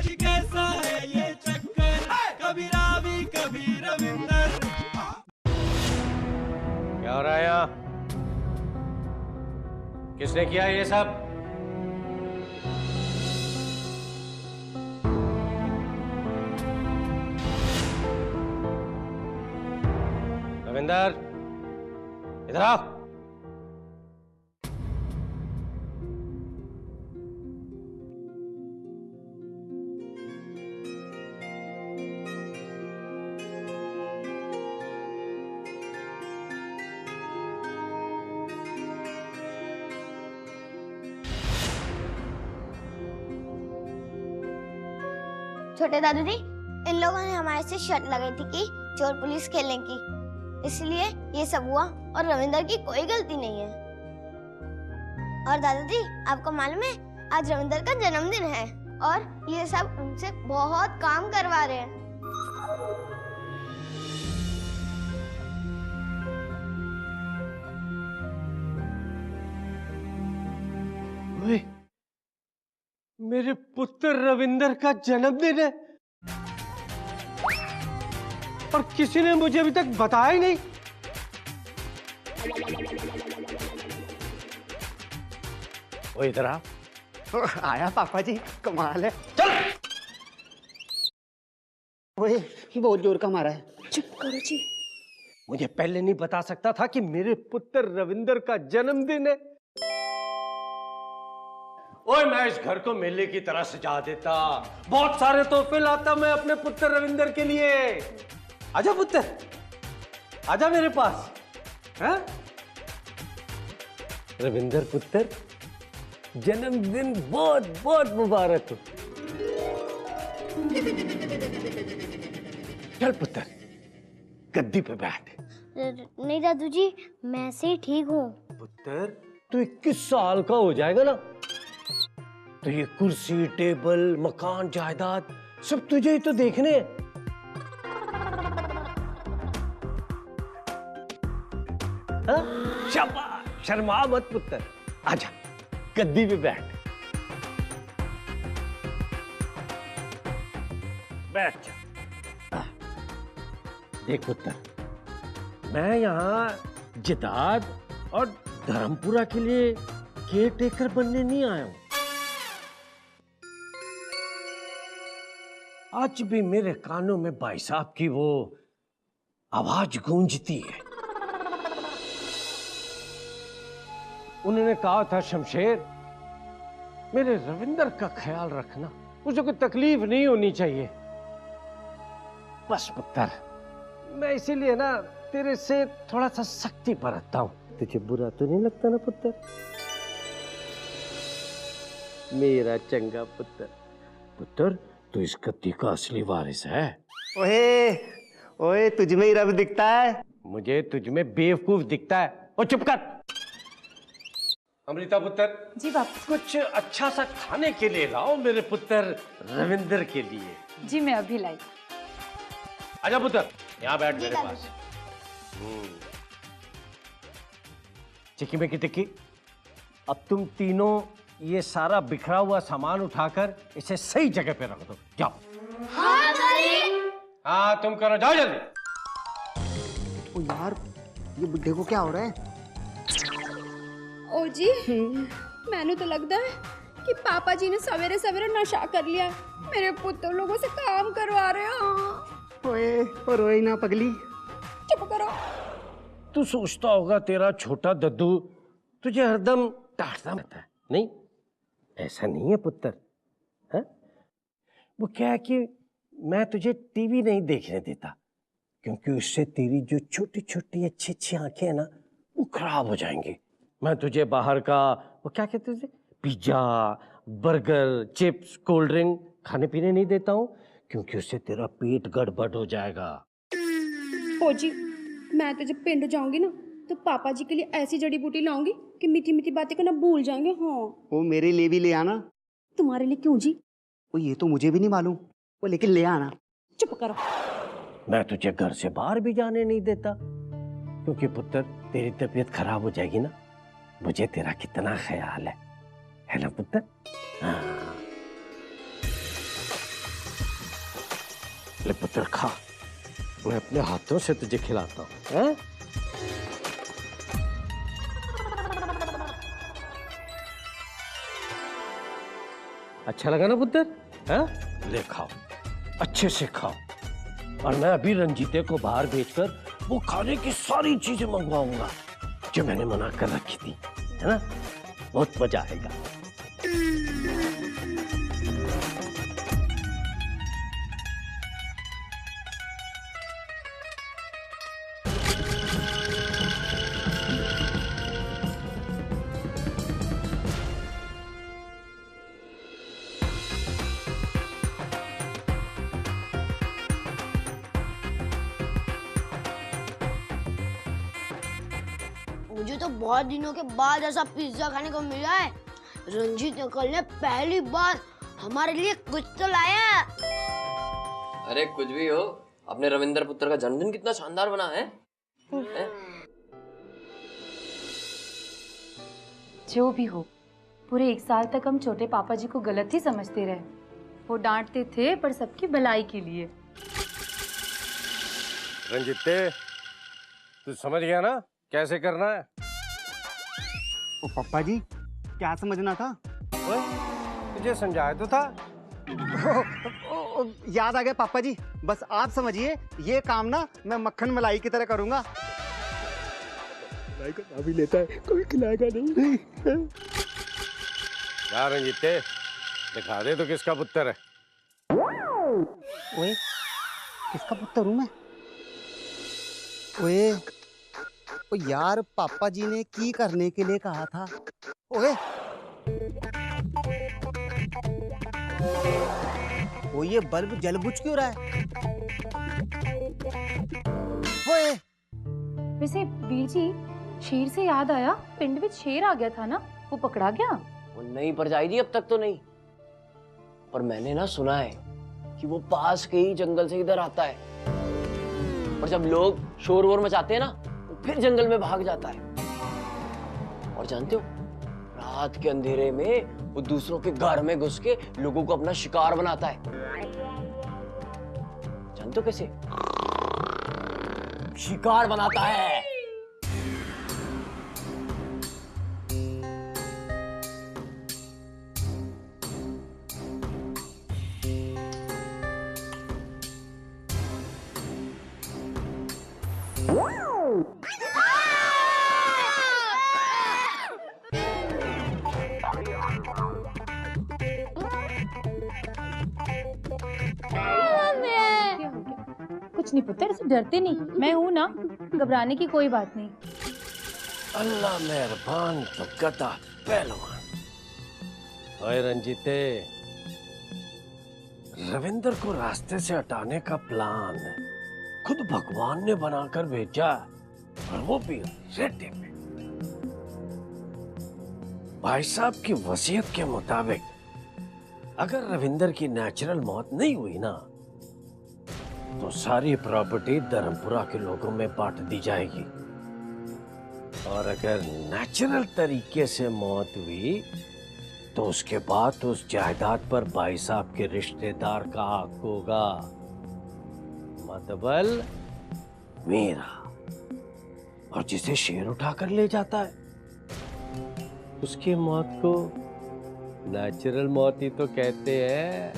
आज कैसा है ये चक्कर, कभी रावी कभी रविंदर। क्या हो रहा है यहाँ? किसने किया ये सब? रविंदर, इधर आओ। छोटे दादू जी, इन लोगों ने हमारे से शर्त लगाई थी कि चोर पुलिस खेलने की, इसलिए ये सब हुआ और रविंदर की कोई गलती नहीं है। और दादाजी, आपको मालूम है आज रविंदर का जन्मदिन है और ये सब उनसे बहुत काम करवा रहे हैं। ओए, मेरे पुत्र रविंदर का जन्मदिन है और किसी ने मुझे अभी तक बताया ही नहीं। ओ इधर आ। आया पापा जी, कमाल है। चल। ओए, बहुत जोर का मारा है। चुप करो जी। मुझे पहले नहीं बता सकता था कि मेरे पुत्र रविंदर का जन्मदिन है। ओए, मैं इस घर को मेले की तरह सजा देता, बहुत सारे तोहफे लाता मैं अपने पुत्र रविंदर के लिए। आजा पुत्र, आजा मेरे पास। हैं? रविंदर पुत्र, जन्मदिन बहुत बहुत मुबारक हो। चल पुत्र, गद्दी पे बैठ। नहीं दादू जी, मैं से ही ठीक हूँ। पुत्र, तू 21 साल का हो जाएगा ना तो ये कुर्सी, टेबल, मकान, जायदाद सब तुझे ही तो देखने हैं। हाँ? शाबाश, शर्मा मत पुत्र, आजा गद्दी पे बैठ। बैठ जा। देख पुत्र, मैं यहाँ जिदाद और धर्मपुरा के लिए केयर टेकर बनने नहीं आया हूं। आज भी मेरे कानों में भाई साहब की वो आवाज गूंजती है। उन्होंने कहा था, शमशेर, मेरे रविंदर का ख्याल रखना, मुझे कोई तकलीफ नहीं होनी चाहिए। बस पुत्र, मैं इसीलिए ना तेरे से थोड़ा सा सख्ती बरतता हूं। तुझे बुरा तो नहीं लगता ना पुत्र? मेरा चंगा पुत्र। पुत्र, तू इस गद्दी का असली वारिस है। ओए, ओए, तुझ में ही रब दिखता है। मुझे तुझ में बेवकूफ दिखता है। ओ चुप कर। अमृता पुत्र, जी बापू। कुछ अच्छा सा खाने के लिए लाओ मेरे पुत्र रविंदर के लिए। जी मैं अभी लाई। आजा पुत्र, यहाँ बैठ मेरे पास। चिक्की में की टिक्की, अब तुम तीनों ये सारा बिखरा हुआ सामान उठाकर इसे सही जगह पे रख दो। जाओ। हाँ हाँ तुम करो, जाओ जल्दी। ओ यार, ये बुड्ढे को क्या हो रहा है? ओ जी, मैंने तो लगता है कि पापा जी ने सवेरे सवेरे नशा कर लिया, मेरे पुत्र लोगों से काम करवा रहे हो। ओए, और रोए ना पगली। चुप करो। तू सोचता होगा तेरा छोटा दद्दू तुझे हरदम डांटता रहता है। नहीं, ऐसा नहीं है पुत्र। है? वो क्या है कि मैं तुझे टीवी नहीं देखने देता, क्योंकि उससे तेरी जो छोटी छोटी अच्छी अच्छी आंखें हैं ना, वो खराब हो जाएंगी। मैं तुझे बाहर का वो क्या कहते हैं, pizza, burger, chips, cold drink खाने पीने नहीं देता हूँ, क्योंकि उससे तेरा पेट गड़बड़ हो जाएगा। ओ जी, मैं तो जब पिंड जाऊंगी ना तो पापा जी के लिए ऐसी जड़ी बूटी लाऊंगी कि मीठी मीठी बातें करना भूल जाएंगे। हाँ, वो मेरे लिए भी ले आना। तुम्हारे लिए क्यों जी? वो ये तो मुझे भी नहीं मालूम, वो लेकिन ले आना। चुप करो। मैं तुझे घर से बाहर भी जाने नहीं देता, क्योंकि पुत्र तेरी तबीयत खराब हो जाएगी ना। मुझे तेरा कितना ख्याल है ना पुत्र? हाँ। ले पुत्र खा, मैं अपने हाथों से तुझे खिलाता हूँ, हैं? अच्छा लगा ना पुत्र? हैं? ले खाओ, अच्छे से खाओ। और मैं अभी रंजीते को बाहर भेजकर वो खाने की सारी चीजें मंगवाऊंगा जो मैंने मना कर रखी थी, है ना? बहुत मजा आएगा। मुझे तो बहुत दिनों के बाद ऐसा पिज्जा खाने को मिला है। रंजीत अंकल ने पहली बार हमारे लिए कुछ तो लाया। अरे कुछ भी हो, अपने रविंदर पुत्र का जन्मदिन कितना शानदार बना है? जो भी हो, पूरे 1 साल तक हम छोटे पापा जी को गलत ही समझते रहे। वो डांटते थे पर सबकी भलाई के लिए। रंजीते, तू समझ गया ना कैसे करना है? ओ पापा जी, क्या समझना था? ओए, तुझे समझाया तो था। याद आ गया पापा जी, बस आप समझिए, ये काम ना मैं मक्खन मलाई की तरह करूंगा। मलाई का नाम ही लेता है, कोई खिलाएगा नहीं। क्या रंजीते, दिखा दे तो किसका पुत्र है। ओए, किसका पुत्र हूँ मैं? ओए, ओ यार, पापा जी ने की करने के लिए कहा था। ओए, ओ ये बल्ब जल बुझ क्यों रहा है? ओए, वैसे वीर जी, शेर से याद आया, पिंड में शेर आ गया था ना, वो पकड़ा गया? वो नहीं परजाई जी, अब तक तो नहीं, पर मैंने ना सुना है कि वो पास के ही जंगल से इधर आता है, और जब लोग शोर वोर मचाते हैं ना, तो फिर जंगल में भाग जाता है। और जानते हो, रात के अंधेरे में वो दूसरों के घर में घुस के लोगों को अपना शिकार बनाता है। जानते हो कैसे? शिकार बनाता है। कुछ नहीं पुत्र, ऐसे डरते नहीं, मैं हूं ना, घबराने की कोई बात नहीं। अल्लाह मेहरबान तो गदा पहलवान। ओए रंजीते, रविंदर को रास्ते से हटाने का प्लान खुद भगवान ने बनाकर भेजा, और वो भी रेटे में। भाई साहब की वसीयत के मुताबिक अगर रविंदर की नेचुरल मौत नहीं हुई ना, तो सारी प्रॉपर्टी धर्मपुरा के लोगों में बांट दी जाएगी, और अगर नेचुरल तरीके से मौत हुई तो उसके बाद उस जायदाद पर भाई साहब के रिश्तेदार का हक होगा, मतबल मेरा। और जिसे शेर उठाकर ले जाता है उसकी मौत को नेचुरल मौत ही तो कहते हैं।